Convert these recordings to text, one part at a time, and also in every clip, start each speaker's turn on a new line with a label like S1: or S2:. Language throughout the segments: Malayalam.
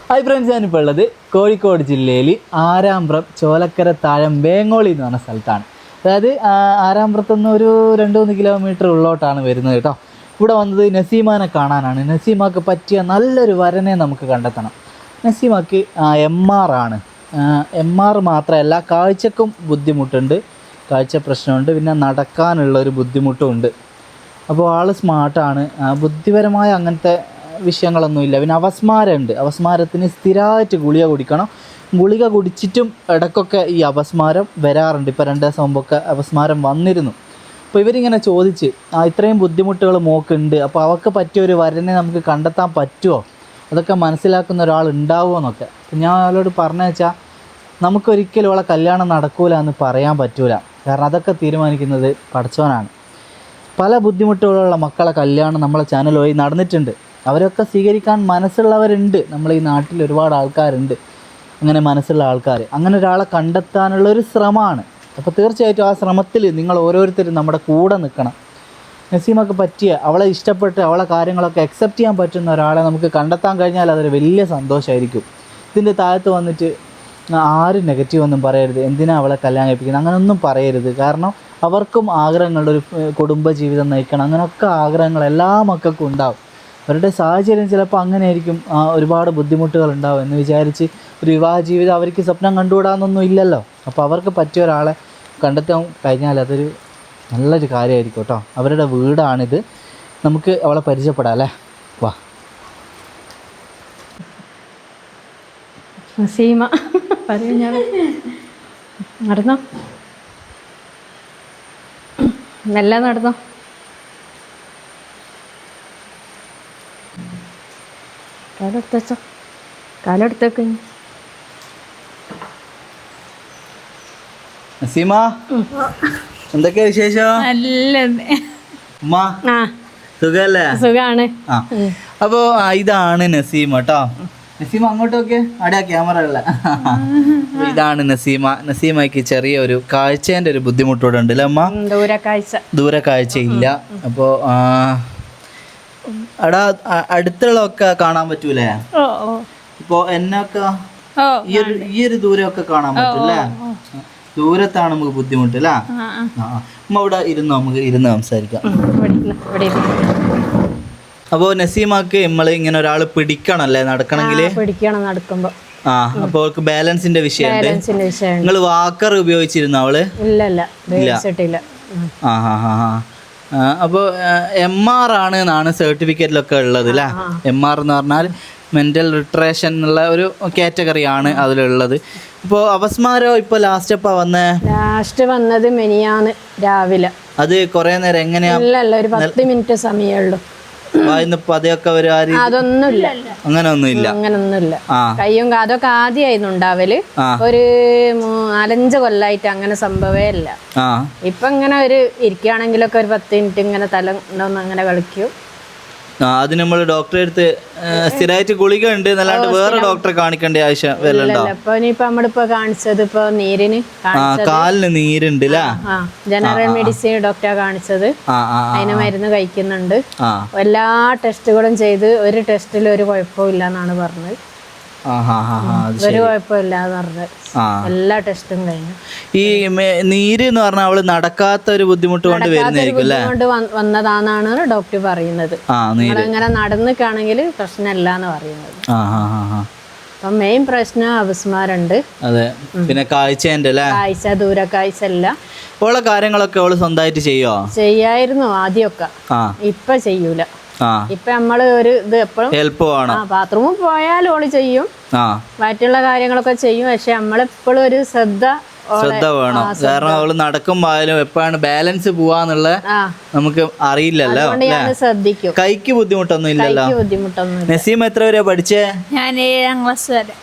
S1: ഹായ് ഫ്രണ്ട്സ്, ഞാനിപ്പോൾ ഉള്ളത് കോഴിക്കോട് ജില്ലയിൽ ആരാമ്പ്രം ചോലക്കര താഴം വേങ്ങോളി എന്ന് പറഞ്ഞ സ്ഥലത്താണ്. അതായത് ആരാമ്പ്രത്തുനിന്ന് ഒരു 2-3 കിലോമീറ്റർ ഉള്ളോട്ടാണ് വരുന്നത് കേട്ടോ. ഇവിടെ വന്നത് നസീമാനെ കാണാനാണ്. നസീമാക്ക് പറ്റിയ നല്ലൊരു വരനെ നമുക്ക് കണ്ടെത്തണം. നസീമാക്ക് MR ആണ്. MR മാത്രമല്ല, കാഴ്ചക്കും ബുദ്ധിമുട്ടുണ്ട്, കാഴ്ച പ്രശ്നമുണ്ട്, പിന്നെ നടക്കാനുള്ളൊരു ബുദ്ധിമുട്ടും ഉണ്ട്. അപ്പോൾ ആൾ സ്മാർട്ടാണ്, ബുദ്ധിപരമായ അങ്ങനത്തെ വിഷയങ്ങളൊന്നുമില്ല. പിന്നെ അപസ്മാരമുണ്ട്. അപസ്മാരത്തിന് സ്ഥിരമായിട്ട് ഗുളിക കുടിക്കണം. ഗുളിക കുടിച്ചിട്ടും ഇടയ്ക്കൊക്കെ ഈ അപസ്മാരം വരാറുണ്ട്. ഇപ്പോൾ 2 ദിവസം മുമ്പൊക്കെ അപസ്മാരം വന്നിരുന്നു. അപ്പോൾ ഇവരിങ്ങനെ ചോദിച്ച് ഇത്രയും ബുദ്ധിമുട്ടുകൾ മോക്കുണ്ട്, അപ്പോൾ അവർക്ക് പറ്റിയൊരു വരനെ നമുക്ക് കണ്ടെത്താൻ പറ്റുമോ, അതൊക്കെ മനസ്സിലാക്കുന്ന ഒരാൾ ഉണ്ടാവുമോ എന്നൊക്കെ. അപ്പോൾ ഞാൻ അവരോട് പറഞ്ഞു വെച്ചാൽ നമുക്കൊരിക്കലും അവളെ കല്യാണം നടക്കൂല എന്ന് പറയാൻ പറ്റൂല. കാരണം അതൊക്കെ തീരുമാനിക്കുന്നത് പടച്ചവനാണ്. പല ബുദ്ധിമുട്ടുകളുള്ള മക്കളെ കല്യാണം നമ്മളെ ചാനൽ വഴി നടന്നിട്ടുണ്ട്. അവരൊക്കെ സ്വീകരിക്കാൻ മനസ്സുള്ളവരുണ്ട്. നമ്മൾ ഈ നാട്ടിൽ ഒരുപാട് ആൾക്കാരുണ്ട് അങ്ങനെ മനസ്സുള്ള ആൾക്കാർ. അങ്ങനെ ഒരാളെ കണ്ടെത്താനുള്ളൊരു ശ്രമമാണ്. അപ്പോൾ തീർച്ചയായിട്ടും ആ ശ്രമത്തിൽ നിങ്ങൾ ഓരോരുത്തരും നമ്മുടെ കൂടെ നിൽക്കണം. നസീമക്ക് പറ്റിയ, അവളെ ഇഷ്ടപ്പെട്ട് അവളെ കാര്യങ്ങളൊക്കെ അക്സെപ്റ്റ് ചെയ്യാൻ പറ്റുന്ന ഒരാളെ നമുക്ക് കണ്ടെത്താൻ കഴിഞ്ഞാൽ അതൊരു വലിയ സന്തോഷമായിരിക്കും. ഇതിൻ്റെ താഴത്ത് വന്നിട്ട് ആരും നെഗറ്റീവ് ഒന്നും പറയരുത്, എന്തിനാ അവളെ കല്യാണം കഴിപ്പിക്കുന്നത്, അങ്ങനെയൊന്നും പറയരുത്. കാരണം അവർക്കും ആഗ്രഹങ്ങളുടെ ഒരു കുടുംബജീവിതം നയിക്കണം. അങ്ങനെയൊക്കെ ആഗ്രഹങ്ങൾ എല്ലാ മക്കൾക്കും ഉണ്ടാവും. അവരുടെ സാഹചര്യം ചിലപ്പോൾ അങ്ങനെ ആയിരിക്കും. ഒരുപാട് ബുദ്ധിമുട്ടുകൾ ഉണ്ടാവും എന്ന് വിചാരിച്ച് ഒരു വിവാഹ ജീവിതം അവർക്ക് സ്വപ്നം കണ്ടുകൂടാന്നൊന്നും ഇല്ലല്ലോ. അപ്പോൾ അവർക്ക് പറ്റിയ ഒരാളെ കണ്ടെത്താൻ കഴിഞ്ഞാൽ അതൊരു നല്ലൊരു കാര്യമായിരിക്കും കേട്ടോ. അവരുടെ വീടാണിത്. നമുക്ക് അവളെ പരിചയപ്പെടാം അല്ലേ? വാ.
S2: നസീമ പറഞ്ഞ നടന്നോ, മെല്ലെ നടന്നോ. കാലെടുത്തോ, കാലെടുത്തേക്ക്.
S1: നസീമ, എന്തൊക്കെയാ വിശേഷം? സുഖല്ലേ?
S2: സുഖാണ്.
S1: അപ്പോ ഇതാണ് നസീമ കേട്ടോ. നസീമ അങ്ങോട്ട് നോക്കിയേ, അവിടെ ക്യാമറ ഉള്ള. ഇതാണ് നസീമ. നസീമയ്ക്ക് ചെറിയൊരു കാഴ്ചേന്റെ ഒരു ബുദ്ധിമുട്ടോടെ ഉണ്ട് അല്ലേ അമ്മ? ദൂരക്കാഴ്ച ഇല്ല. അപ്പോ അവിടെ അടുത്തുള്ളതൊക്കെ കാണാൻ പറ്റൂലേ? ഇപ്പൊ എന്നൊക്കെ ഈ ഒരു ദൂരമൊക്കെ കാണാൻ പറ്റൂല്ലേ? ദൂരത്താണ് നമുക്ക് ബുദ്ധിമുട്ട് അല്ലേ? അമ്മ ഇവിടെ ഇരുന്നോ, നമുക്ക് ഇരുന്ന് സംസാരിക്കാം. അപ്പോ നസീമാക്ക് നമ്മള് ഇങ്ങനെ ഒരാള് പിടിക്കണല്ലേ നടക്കണമെങ്കിൽ?
S2: പിടിക്കണം നടക്കുമ്പോ.
S1: അപ്പൊ ബാലൻസിന്റെ വിഷയമുണ്ട്. നിങ്ങൾ വാക്കർ ഉപയോഗിച്ചിരുന്നു അവള്?
S2: ഇല്ല.
S1: അപ്പോൾ MR ആണ് എന്നാണ് സർട്ടിഫിക്കറ്റിലൊക്കെ ഉള്ളത് അല്ലേ? MR എന്ന് പറഞ്ഞാൽ മെൻ്റൽ റിട്രേഷൻ എന്നുള്ള ഒരു കാറ്റഗറിയാണ് അതിലുള്ളത്. ഇപ്പോൾ അപസ്മാരോ ഇപ്പോൾ ലാസ്റ്റ് വന്നത്
S2: മെനിയാന്ന് രാവിലെ.
S1: അത് കുറേ നേരം എങ്ങനെയാ?
S2: ഒരു 10 മിനിറ്റ് സമയമേ ഉള്ളൂ.
S1: അതൊക്കെ
S2: അങ്ങനൊന്നുമില്ല. കയ്യും കാതൊക്കെ ആദ്യമായിരുന്നു ഉണ്ടാവല്. ഒരു 4-5 കൊല്ലായിട്ട് അങ്ങനെ സംഭവേ ഇല്ല. ഇപ്പൊ ഇങ്ങനെ ഒരു ഇരിക്കുകയാണെങ്കിലൊക്കെ ഒരു 10 മിനിറ്റ് ഇങ്ങനെ തല അങ്ങനെ കളിക്കും.
S1: അത് നമ്മൾ ഡോക്ടറെ അടുത്ത് സ്ഥിരമായിട്ട് ഗുളിക ഉണ്ട് എന്നല്ലാണ്ട് വേറെ ഡോക്ടറെ കാണിക്കേണ്ട ആവശ്യം വല്ലതുണ്ടോ?
S2: ഇപ്പൊ നമ്മളിപ്പോ കാണിച്ചത് ഇപ്പൊ നീരിന്,
S1: കാലിന് നീരുണ്ട്.
S2: ജനറൽ മെഡിസിൻ ഡോക്ടറെ കാണിച്ചത്. അതിന് മരുന്ന് കഴിക്കുന്നുണ്ട്. എല്ലാ ടെസ്റ്റുകളും ചെയ്ത് ഒരു ടെസ്റ്റിൽ ഒരു കുഴപ്പവും ഇല്ല എന്നാണ് പറഞ്ഞത്. ഒരു കുഴപ്പമില്ലാന്ന് പറഞ്ഞത്. എല്ലാ ടെസ്റ്റും കഴിഞ്ഞു.
S1: ഈ നീര് എന്ന് പറഞ്ഞാൽ അവള് നടക്കാത്ത ഒരു ബുദ്ധിമുട്ട് കൊണ്ട്
S2: വന്നതാണെന്നാണ് ഡോക്ടർ പറയുന്നത്. ഇങ്ങനെ നടന്നിക്കാണെങ്കിൽ പ്രശ്നമില്ല എന്ന് പറയുന്നത്. അപ്പൊ മെയിൻ പ്രശ്നം അപസ്മാരുണ്ട്.
S1: അതെ, പിന്നെ കാഴ്ച
S2: ദൂരക്കാഴ്ച അല്ല.
S1: ഓളെ കാര്യങ്ങളൊക്കെ അവള് സ്വന്തമായിട്ട്
S2: ചെയ്യായിരുന്നു ആദ്യമൊക്കെ. ഇപ്പൊ ചെയ്യൂല. ഇപ്പൊ നമ്മള് ഒരു ഇത് എപ്പോഴും ഹെൽപ്പ് വേണം. ബാത്റൂമിൽ പോയാലും ഓള് ചെയ്യും, മറ്റുള്ള കാര്യങ്ങളൊക്കെ ചെയ്യും. പക്ഷെ നമ്മളെപ്പോഴും ഒരു ശ്രദ്ധ
S1: വേണം. കാരണം അവള് നടക്കുമ്പോയാലും എപ്പോഴാണ് ബാലൻസ് പോവാന്നുള്ള നമുക്ക് അറിയില്ലല്ലോ.
S2: ശ്രദ്ധിക്കും.
S1: കൈക്ക് ബുദ്ധിമുട്ടൊന്നും ഇല്ലല്ലോ? നസീം എത്ര വരെ പഠിച്ചേ?
S3: ഞാൻ 7ാം ക്ലാസ് വരെ.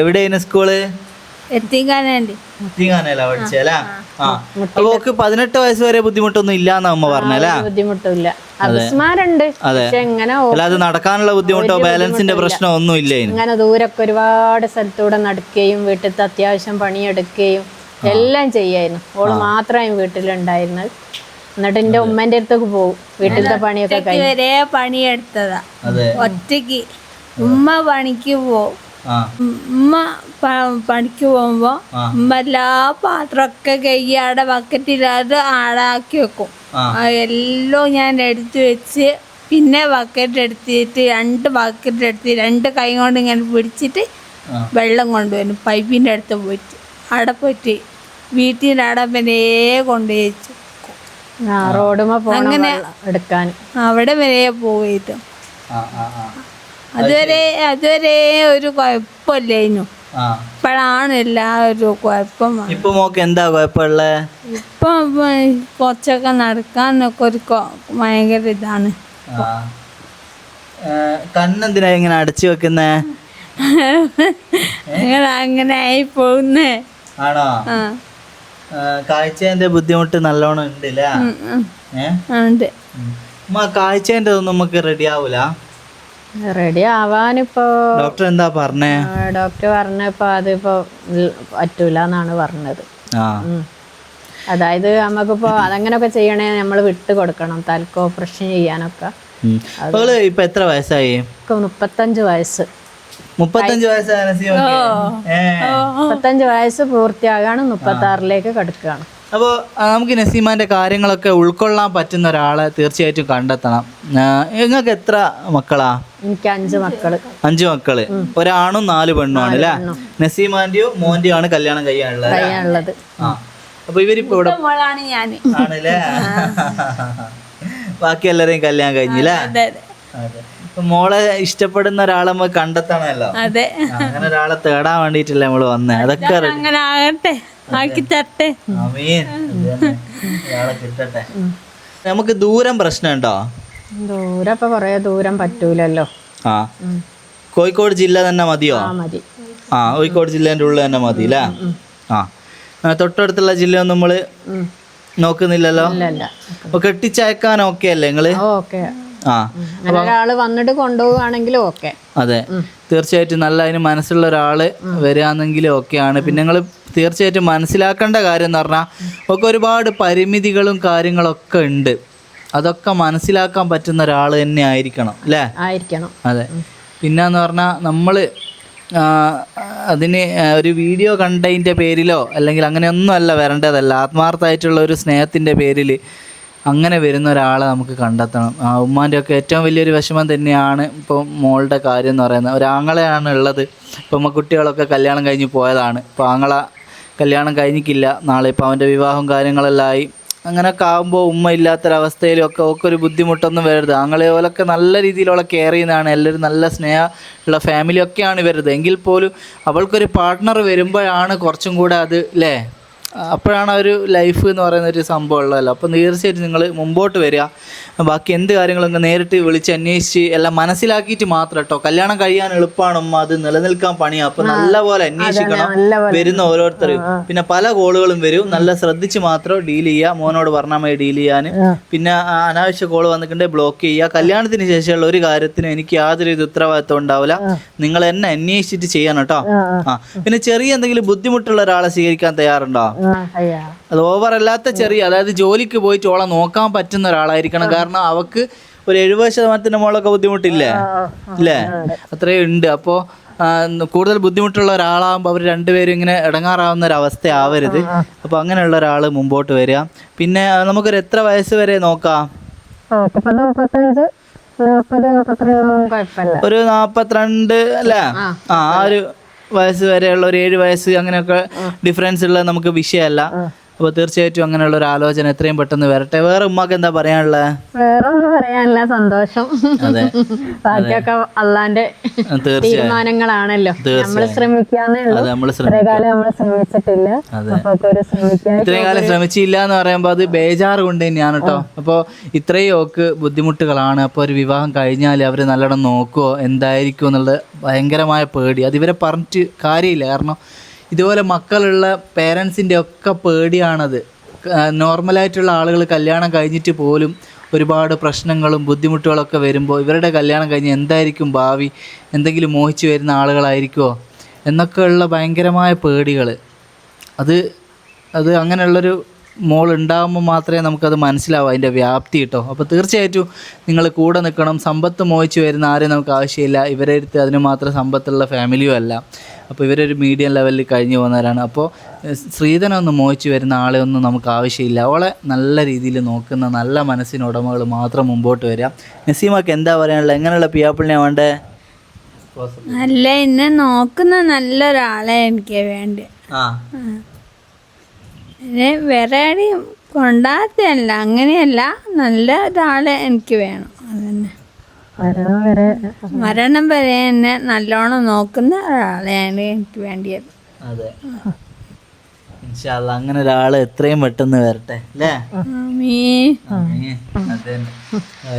S1: എവിടെയാണ് സ്കൂള്?
S3: പഠിച്ചല്ലേ?
S1: അപ്പൊ 18 വയസ്സ് വരെ ബുദ്ധിമുട്ടൊന്നും ഇല്ലാന്ന് അമ്മ പറഞ്ഞല്ലേ?
S2: ബുദ്ധിമുട്ടില്ല. അപസ്മാരുണ്ട്.
S1: അല്ലാതെ നടക്കാനുള്ള ബുദ്ധിമുട്ടോ ബാലൻസിന്റെ പ്രശ്നമോ ഒന്നും ഇല്ല.
S2: ഇങ്ങനെ ദൂരൊക്കെ ഒരുപാട് സ്ഥലത്തൂടെ നടക്കുകയും വീട്ടിലത്തെ അത്യാവശ്യം പണിയെടുക്കുകയും എല്ലാം ചെയ്യായിരുന്നു. ഓള് മാത്രമായി വീട്ടിലുണ്ടായിരുന്നത്. എന്നിട്ട് എന്റെ ഉമ്മന്റെ അടുത്തേക്ക് പോകും, വീട്ടിലത്തെ പണിയൊക്കെ
S3: പണിയെടുത്തതാ ഒറ്റക്ക്. ഉമ്മ പണിക്ക് പോവും, ഉമ്മ പണിക്ക് പോകുമ്പോ ഉമ്മ എല്ലാ പാത്രമൊക്കെ കഴുകി അവിടെ ബക്കറ്റിലത് ആടാക്കി വെക്കും. എല്ലാം ഞാൻ എടുത്തു വെച്ച് പിന്നെ ബക്കറ്റ് എടുത്തിട്ട് 2 ബക്കറ്റ് എടുത്ത് 2 കൈ കൊണ്ട് ഇങ്ങനെ പിടിച്ചിട്ട് വെള്ളം കൊണ്ടുവരും. പൈപ്പിൻ്റെ അടുത്ത് പോയിട്ട് അവിടെ പോയിട്ട് വീട്ടിൻ്റെ അവിടെ വരെ കൊണ്ടുപോയി വെച്ചു.
S2: അങ്ങനെ എടുക്കാൻ
S3: അവിടെ വരെ പോയിട്ട് അതുവരെ ഒരു കുഴപ്പമില്ലായിരുന്നു. ഇപ്പോഴാണ് എല്ലാവരും കുഴപ്പം.
S1: ഇപ്പൊ മോക്ക് എന്താ കുഴപ്പമുള്ള?
S3: ഇപ്പം കുറച്ചൊക്കെ നടക്കാനൊക്കെ ഒരു ഭയങ്കര ഇതാണ്.
S1: കണ്ണെന്തിനാ ഇങ്ങനെ അടച്ചു വെക്കുന്നേ?
S3: അങ്ങനെ ആയി പോകുന്നേ.
S1: ആണോ? കാഴ്ചേന്റെ ബുദ്ധിമുട്ട് നല്ലോണം ഉണ്ട് അല്ലേ? കാഴ്ചേന്റെ ഒന്നും നമുക്ക് റെഡി ആവൂല.
S2: റെഡി ആവാനിപ്പോ
S1: ഡോക്ടർ എന്താ പറഞ്ഞേ?
S2: ഡോക്ടർ പറഞ്ഞപ്പോ അതിപ്പോ പറ്റൂല എന്നാണ് പറഞ്ഞത്. അതായത് നമുക്കിപ്പോ അതങ്ങനൊക്കെ ചെയ്യണേ നമ്മൾ വിട്ട് കൊടുക്കണം, തലക്ക് ഓപ്പറേഷൻ ചെയ്യാനൊക്കെ.
S1: ഇപ്പൊ എത്ര വയസ്സായി?
S2: 35 വയസ്സ്.
S1: 35
S2: 35 വയസ്സ് പൂർത്തിയാകാണ്, 36ലേക്ക് കടക്കുകയാണ്.
S1: അപ്പോൾ നമുക്ക് നസീമാന്റെ കാര്യങ്ങളൊക്കെ ഉൾക്കൊള്ളാൻ പറ്റുന്ന ഒരാളെ തീർച്ചയായിട്ടും കണ്ടെത്തണം. നിങ്ങൾക്ക് എത്ര മക്കളാ?
S2: എനിക്ക് 5 മക്കള്.
S1: 5 മക്കള്, ഒരാണും 4 പെണ്ണുമാണ് അല്ലേ? നസീമാന്റെയോ മോന്റെയോ ആണ് കല്യാണം കഴിയാനുള്ളത്. അപ്പൊ ഇവരിപ്പോ ഇവിടെ ആണല്ലേ? ബാക്കി എല്ലാരെയും കല്യാണം കഴിഞ്ഞില്ലേ? മോളെ ഇഷ്ടപ്പെടുന്ന ഒരാളെ നമുക്ക് കണ്ടെത്തണമല്ലോ. അങ്ങനെ ഒരാളെ തേടാൻ വേണ്ടിട്ടല്ലേ നമ്മള് വന്നേ. അതൊക്കെ കിട്ടട്ടെ. നമുക്ക് ദൂരം പ്രശ്നമുണ്ടോ?
S2: ദൂരം ഇപ്പൊ കൊറേ ദൂരം പറ്റൂലല്ലോ.
S1: കോഴിക്കോട് ജില്ല തന്നെ മതിയോ?
S2: മതി.
S1: കോഴിക്കോട് ജില്ലേന്റെ ഉള്ളിൽ തന്നെ മതി അല്ലേ? തൊട്ടടുത്തുള്ള ജില്ല ഒന്നും നമ്മള് നോക്കുന്നില്ലല്ലോ. അപ്പൊ കെട്ടിച്ചയക്കാൻ ഓക്കെ അല്ലേ നിങ്ങള്?
S2: ഒരാള് വന്നിട്ട് കൊണ്ടുപോവുകയാണെങ്കിലും ഓക്കെ.
S1: അതെ, തീർച്ചയായിട്ടും നല്ല അതിന് മനസ്സുള്ള ഒരാള് വരികയാണെങ്കിലും ഓക്കെയാണ്. പിന്നെ നിങ്ങൾ തീർച്ചയായിട്ടും മനസ്സിലാക്കേണ്ട കാര്യം എന്ന് പറഞ്ഞാൽ ഒക്കെ ഒരുപാട് പരിമിതികളും കാര്യങ്ങളൊക്കെ ഉണ്ട്. അതൊക്കെ മനസ്സിലാക്കാൻ പറ്റുന്ന ഒരാൾ തന്നെ ആയിരിക്കണം അല്ലേ?
S2: ആയിരിക്കണം.
S1: അതെ. പിന്നെന്ന് പറഞ്ഞാൽ നമ്മൾ അതിന് ഒരു വീഡിയോ കണ്ടതിൻ്റെ പേരിലോ അല്ലെങ്കിൽ അങ്ങനെയൊന്നും അല്ല വരേണ്ടതല്ല. ആത്മാർത്ഥമായിട്ടുള്ള ഒരു സ്നേഹത്തിൻ്റെ പേരിൽ അങ്ങനെ വരുന്ന ഒരാളെ നമുക്ക് കണ്ടെത്തണം. ഉമ്മാൻ്റെ ഒക്കെ ഏറ്റവും വലിയൊരു വിഷമം തന്നെയാണ് ഇപ്പോൾ മോളുടെ കാര്യം എന്ന് പറയുന്നത്. ഒരാങ്ങളെയാണ് ഉള്ളത്. ഇപ്പോൾ നമ്മൾ കുട്ടികളൊക്കെ കല്യാണം കഴിഞ്ഞ് പോയതാണ്. ഇപ്പോൾ ആങ്ങള കല്യാണം കഴിഞ്ഞിട്ടില്ല. നാളെ ഇപ്പോൾ അവൻ്റെ വിവാഹം കാര്യങ്ങളെല്ലാം ആയി. അങ്ങനെയൊക്കെ ആകുമ്പോൾ ഉമ്മ ഇല്ലാത്തൊരവസ്ഥയിലും ഒക്കെ ഒരു ബുദ്ധിമുട്ടൊന്നും വരരുത്. ആങ്ങളെ പോലൊക്കെ നല്ല രീതിയിലുള്ള കെയർ ചെയ്യുന്നതാണ്. എല്ലാവരും നല്ല സ്നേഹമുള്ള ഫാമിലിയൊക്കെയാണ് വരുന്നത്. എങ്കിൽ പോലും അവൾക്കൊരു പാർട്ട്ണർ വരുമ്പോഴാണ് കുറച്ചും കൂടെ അത് അല്ലേ, അപ്പോഴാണ് ഒരു ലൈഫ് എന്ന് പറയുന്ന ഒരു സംഭവം ഉള്ളതല്ലോ. അപ്പോൾ തീർച്ചയായിട്ടും നിങ്ങൾ മുമ്പോട്ട് വരിക. ബാക്കി എന്ത് കാര്യങ്ങളൊക്കെ നേരിട്ട് വിളിച്ച് അന്വേഷിച്ച് എല്ലാം മനസ്സിലാക്കിയിട്ട് മാത്രം കേട്ടോ. കല്യാണം കഴിയാൻ എളുപ്പമാണ് ഉമ്മ, അത് നിലനിൽക്കാൻ പണിയാണ്. അപ്പോൾ നല്ലപോലെ അന്വേഷിക്കണം വരുന്ന ഓരോരുത്തരും. പിന്നെ പല കോളുകളും വരും, നല്ല ശ്രദ്ധിച്ച് മാത്രം ഡീൽ ചെയ്യുക. മോനോട് പറഞ്ഞാൽ മതി ഡീൽ ചെയ്യാൻ. പിന്നെ അനാവശ്യ കോൾ വന്നിട്ടുണ്ടെങ്കിൽ ബ്ലോക്ക് ചെയ്യുക. കല്യാണത്തിന് ശേഷമുള്ള ഒരു കാര്യത്തിനും എനിക്ക് യാതൊരു ഉത്തരവാദിത്വം ഉണ്ടാവില്ല. നിങ്ങൾ എന്നെ അന്വേഷിച്ചിട്ട് ചെയ്യണം കേട്ടോ. പിന്നെ ചെറിയ എന്തെങ്കിലും ബുദ്ധിമുട്ടുള്ള ഒരാളെ സ്വീകരിക്കാൻ തയ്യാറുണ്ടോ? അത് ഓവർ അല്ലാത്ത ചെറിയ, അതായത് ജോലിക്ക് പോയിട്ട് ഓളെ നോക്കാൻ പറ്റുന്ന ഒരാളായിരിക്കണം. കാരണം അവക്ക് ഒരു 70% മോളൊക്കെ ബുദ്ധിമുട്ടില്ലേ ഇല്ലേ? അത്രയും ഉണ്ട്. അപ്പോൾ കൂടുതൽ ബുദ്ധിമുട്ടുള്ള ഒരാളാകുമ്പോൾ അവർ രണ്ടുപേരും ഇങ്ങനെ ഇടങ്ങാറാവുന്ന ഒരു അവസ്ഥ ആവരുത്. അപ്പോൾ അങ്ങനെയുള്ള ഒരാൾ മുമ്പോട്ട് വരിക. പിന്നെ നമുക്കൊരു എത്ര വയസ്സ് വരെ നോക്കാം? ഒരു 42 അല്ലേ? ആ ഒരു വയസ്സ് വരെയുള്ള ഒരു 7 വയസ്സ് അങ്ങനെയൊക്കെ ഡിഫറൻസ് ഉള്ള നമുക്ക് വിഷയമല്ല. അപ്പോൾ തീർച്ചയായിട്ടും അങ്ങനെയുള്ള ഒരു ആലോചന എത്രയും പെട്ടെന്ന് വരട്ടെ. വേറെ ഉമ്മാക്ക് എന്താ പറയാനുള്ളത്?
S2: വേറെ ഒന്നും പറയാനില്ല, സന്തോഷം. ബാക്കിയൊക്കെ അള്ളാന്റെ തീരുമാനങ്ങളാണല്ലോ. നമ്മൾ ശ്രമിക്കാന്നേ ഉള്ളൂ. ശ്രമിച്ചിട്ടില്ല.
S1: ഇത്രയും കാലം ശ്രമിച്ചില്ല എന്ന് പറയുമ്പോൾ അത് ബേജാറ് കൊണ്ട് തന്നെയാണ് കേട്ടോ. അപ്പോൾ ഇത്രയും ഒക്കെ ബുദ്ധിമുട്ടുകളാണ്. അപ്പോൾ ഒരു വിവാഹം കഴിഞ്ഞാൽ അവർ നല്ലോണം നോക്കുമോ എന്തായിരിക്കും എന്നുള്ളത് ഭയങ്കരമായ പേടി. അതിവരെ പറഞ്ഞിട്ട് കാര്യമില്ല. കാരണം ഇതുപോലെ മക്കളുള്ള പേരൻസിൻ്റെ ഒക്കെ പേടിയാണത്. നോർമലായിട്ടുള്ള ആളുകൾ കല്യാണം കഴിഞ്ഞിട്ട് പോലും ഒരുപാട് പ്രശ്നങ്ങളും ബുദ്ധിമുട്ടുകളൊക്കെ വരുമ്പോൾ ഇവരുടെ കല്യാണം കഴിഞ്ഞ് എന്തായിരിക്കും ഭാവി, എന്തെങ്കിലും മോഹിച്ച് വരുന്ന ആളുകളായിരിക്കുമോ എന്നൊക്കെയുള്ള ഭയങ്കരമായ പേടികൾ. അത് അങ്ങനെയുള്ളൊരു മോൾ ഉണ്ടാകുമ്പോൾ മാത്രമേ നമുക്കത് മനസ്സിലാവൂ അതിൻ്റെ വ്യാപ്തി കേട്ടോ. അപ്പോൾ തീർച്ചയായിട്ടും നിങ്ങൾ കൂടെ നിൽക്കണം. സമ്പത്ത് മോഹിച്ച് വരുന്ന ആരെയും നമുക്ക് ആവശ്യമില്ല. ഇവരെ അടുത്ത് അതിന് മാത്രം സമ്പത്തുള്ള ഫാമിലിയും അല്ല. അപ്പോൾ ഇവരൊരു മീഡിയം ലെവലിൽ കഴിഞ്ഞു പോകുന്നവരാണ്. അപ്പോൾ ശ്രീധനൊന്നും മോഹിച്ച് വരുന്ന ആളെ ഒന്നും നമുക്ക് ആവശ്യമില്ല. അവളെ നല്ല രീതിയിൽ നോക്കുന്ന നല്ല മനസ്സിന് ഉടമകൾ മാത്രം മുമ്പോട്ട് വരിക. നസീമക്ക് എന്താ പറയാനുള്ളത്? എങ്ങനെയുള്ള പിയാപ്പിളിനെ വേണ്ടേ?
S3: നല്ല എന്നെ നോക്കുന്ന നല്ലൊരാളെ എനിക്ക് വേണ്ടി. വേറെ ആരെയും കൊണ്ടാത്തല്ല, അങ്ങനെയല്ല, നല്ല ഒരാളെ എനിക്ക് വേണം. അതന്നെ, മരണം വരെ എന്നെ നല്ലോണം നോക്കുന്ന ഒരാളെയാണ് എനിക്ക് വേണ്ടിയത്.
S1: അതെ, ഇൻഷാ അല്ലാ അങ്ങനെ ഒരാൾ എത്രയും പെട്ടെന്ന് വരട്ടെ അല്ലേ? അതെ,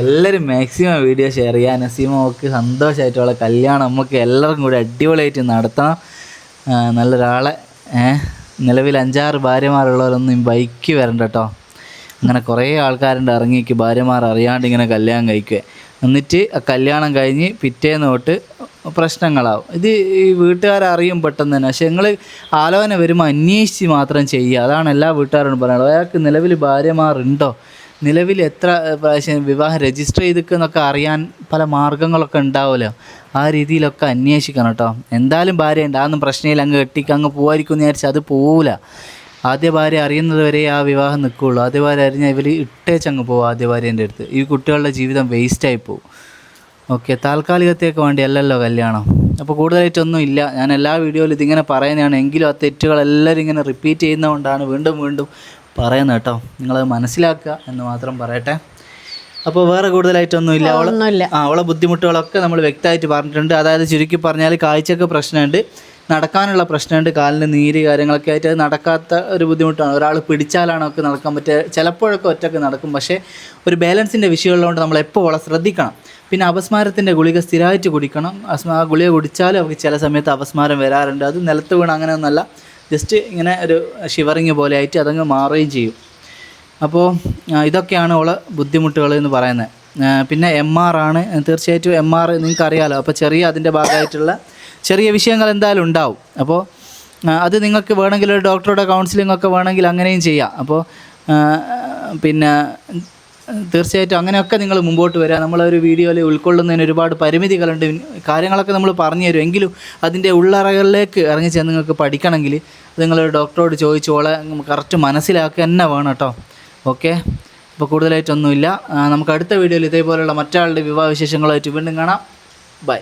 S1: എല്ലാവരും മാക്സിമം വീഡിയോ ഷെയർ ചെയ്യുക. നസീമക്ക് സന്തോഷമായിട്ടുള്ള കല്യാണം നമുക്ക് എല്ലാവർക്കും കൂടി അടിപൊളിയായിട്ട് നടത്തണം. നല്ലൊരാളെ നിലവിൽ 5-6 ഭാര്യമാരുള്ളവരൊന്നും ബൈക്ക് വരണ്ട കേട്ടോ. അങ്ങനെ കുറേ ആൾക്കാരുണ്ട് ഇറങ്ങിക്ക് ഭാര്യമാർ അറിയാണ്ട് ഇങ്ങനെ കല്യാണം കഴിക്കുക. എന്നിട്ട് ആ കല്യാണം കഴിഞ്ഞ് പിറ്റേന്ന് തൊട്ട് പ്രശ്നങ്ങളാവും. ഇത് ഈ വീട്ടുകാരറിയും പെട്ടെന്ന് തന്നെ. പക്ഷെ നിങ്ങൾ ആലോചന വരുമ്പോൾ അന്വേഷിച്ച് മാത്രം ചെയ്യുക. അതാണ് എല്ലാ വീട്ടുകാരോടും പറയാനുള്ളത്. അയാൾക്ക് നിലവിൽ ഭാര്യമാരുണ്ടോ, നിലവിൽ എത്ര പ്രാവശ്യം വിവാഹം രജിസ്റ്റർ ചെയ്തിരിക്കുന്നൊക്കെ അറിയാൻ പല മാർഗ്ഗങ്ങളൊക്കെ ഉണ്ടാവുമല്ലോ. ആ രീതിയിലൊക്കെ അന്വേഷിക്കണം കേട്ടോ. എന്തായാലും ഭാര്യ ഉണ്ട്, അതൊന്നും പ്രശ്നമില്ല, അങ്ങ് കെട്ടിക്ക് അങ്ങ് പോകാതിരിക്കും എന്ന് വിചാരിച്ചാൽ അത് പോവില്ല. ആദ്യ ഭാര്യ അറിയുന്നത് വരെ ആ വിവാഹം നിൽക്കുകയുള്ളൂ. ആദ്യ ഭാര്യ അറിഞ്ഞാൽ ഇവർ ഇട്ടേച്ചങ്ങ് പോകും ആദ്യ ഭാര്യേൻ്റെ അടുത്ത്. ഈ കുട്ടികളുടെ ജീവിതം വേസ്റ്റായി പോകും. ഓക്കെ, താൽക്കാലികത്തേക്ക് വേണ്ടി അല്ലല്ലോ കല്യാണം. അപ്പോൾ കൂടുതലായിട്ടൊന്നും ഇല്ല. ഞാൻ എല്ലാ വീഡിയോയിലും ഇതിങ്ങനെ പറയുന്നതാണ്. എങ്കിലും ആ തെറ്റുകളെല്ലാവരും ഇങ്ങനെ റിപ്പീറ്റ് ചെയ്യുന്നതുകൊണ്ടാണ് വീണ്ടും വീണ്ടും പറയുന്നത് കേട്ടോ. നിങ്ങളത് മനസ്സിലാക്കുക എന്ന് മാത്രം പറയട്ടെ. അപ്പോൾ വേറെ കൂടുതലായിട്ടൊന്നും ഇല്ല. അവളെ ബുദ്ധിമുട്ടുകളൊക്കെ നമ്മൾ വ്യക്തമായിട്ട് പറഞ്ഞിട്ടുണ്ട്. അതായത് ചുരുക്കി പറഞ്ഞാൽ കാഴ്ചക്ക് പ്രശ്നമുണ്ട്, നടക്കാനുള്ള പ്രശ്നമുണ്ട്, കാലിന് നീര് കാര്യങ്ങളൊക്കെ ആയിട്ട് അത് നടക്കാത്ത ഒരു ബുദ്ധിമുട്ടാണ്. ഒരാൾ പിടിച്ചാലാണ് ഒക്കെ നടക്കാൻ പറ്റുക. ചിലപ്പോഴൊക്കെ ഒറ്റയ്ക്ക് നടക്കും. പക്ഷേ ഒരു ബാലൻസിൻ്റെ വിഷയമുള്ളതുകൊണ്ട് നമ്മൾ എപ്പോൾ അവളെ ശ്രദ്ധിക്കണം. പിന്നെ അപസ്മാരത്തിൻ്റെ ഗുളിക സ്ഥിരമായിട്ട് കുടിക്കണം. ആ ഗുളിക കുടിച്ചാലും അവർക്ക് ചില സമയത്ത് അപസ്മാരം വരാറുണ്ട്. അത് നിലത്ത് വീണ് അങ്ങനെയൊന്നുമല്ല, ജസ്റ്റ് ഇങ്ങനെ ഒരു ഷിവറിങ് പോലെ ആയിട്ട് അതങ്ങ് മാറുകയും ചെയ്യും. അപ്പോൾ ഇതൊക്കെയാണ് ഉള്ള ബുദ്ധിമുട്ടുകൾ എന്ന് പറയുന്നത്. പിന്നെ MR ആണ്. തീർച്ചയായിട്ടും MR നിങ്ങൾക്കറിയാമല്ലോ. അപ്പോൾ ചെറിയ അതിൻ്റെ ഭാഗമായിട്ടുള്ള ചെറിയ വിഷയങ്ങൾ എന്തായാലും ഉണ്ടാവും. അപ്പോൾ അത് നിങ്ങൾക്ക് വേണമെങ്കിൽ ഒരു ഡോക്ടറുടെ കൗൺസിലിംഗ് ഒക്കെ വേണമെങ്കിൽ അങ്ങനെയും ചെയ്യാം. അപ്പോൾ പിന്നെ തീർച്ചയായിട്ടും അങ്ങനെയൊക്കെ നിങ്ങൾ മുമ്പോട്ട് വരിക. നമ്മളൊരു വീഡിയോയിൽ ഉൾക്കൊള്ളുന്നതിന് ഒരുപാട് പരിമിതികളുണ്ട്. കാര്യങ്ങളൊക്കെ നമ്മൾ പറഞ്ഞു തരും. എങ്കിലും അതിൻ്റെ ഉള്ളറകളിലേക്ക് ഇറങ്ങി ചെന്ന് നിങ്ങൾക്ക് പഠിക്കണമെങ്കിൽ നിങ്ങളൊരു ഡോക്ടറോട് ചോദിച്ചോളെ കറക്റ്റ് മനസ്സിലാക്കുക തന്നെ വേണം കേട്ടോ. ഓക്കെ, അപ്പോൾ കൂടുതലായിട്ടൊന്നുമില്ല. നമുക്ക് അടുത്ത വീഡിയോയിൽ ഇതേപോലെയുള്ള മറ്റാളുടെ വിവാഹ വിശേഷങ്ങളായിട്ട് വീണ്ടും കാണാം. ബൈ.